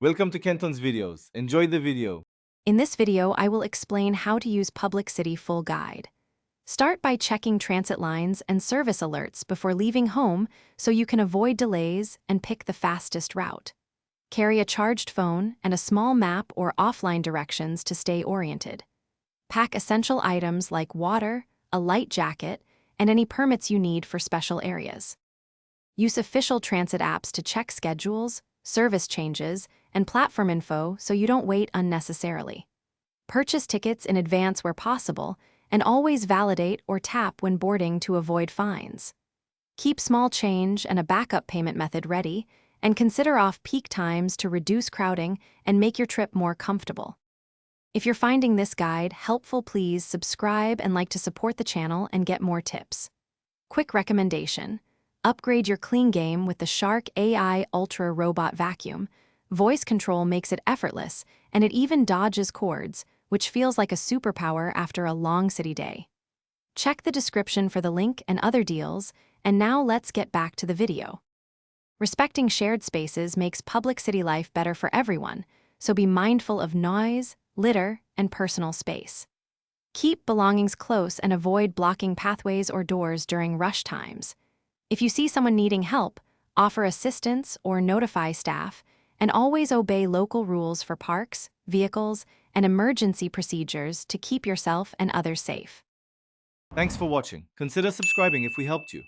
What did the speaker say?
Welcome to Kenton's videos. Enjoy the video. In this video, I will explain how to use Public City Full Guide. Start by checking transit lines and service alerts before leaving home so you can avoid delays and pick the fastest route. Carry a charged phone and a small map or offline directions to stay oriented. Pack essential items like water, a light jacket, and any permits you need for special areas. Use official transit apps to check schedules, service changes, and platform info so you don't wait unnecessarily. Purchase tickets in advance where possible, and always validate or tap when boarding to avoid fines. Keep small change and a backup payment method ready, and consider off-peak times to reduce crowding and make your trip more comfortable. If you're finding this guide helpful, please subscribe and like to support the channel and get more tips. Quick recommendation: upgrade your clean game with the Shark AI Ultra Robot Vacuum. Voice control makes it effortless, and it even dodges cords, which feels like a superpower after a long city day. Check the description for the link and other deals, and now let's get back to the video. Respecting shared spaces makes public city life better for everyone, so be mindful of noise, litter, and personal space. Keep belongings close and avoid blocking pathways or doors during rush times. If you see someone needing help, offer assistance or notify staff, and always obey local rules for parks, vehicles, and emergency procedures to keep yourself and others safe. Thanks for watching. Consider subscribing if we helped you.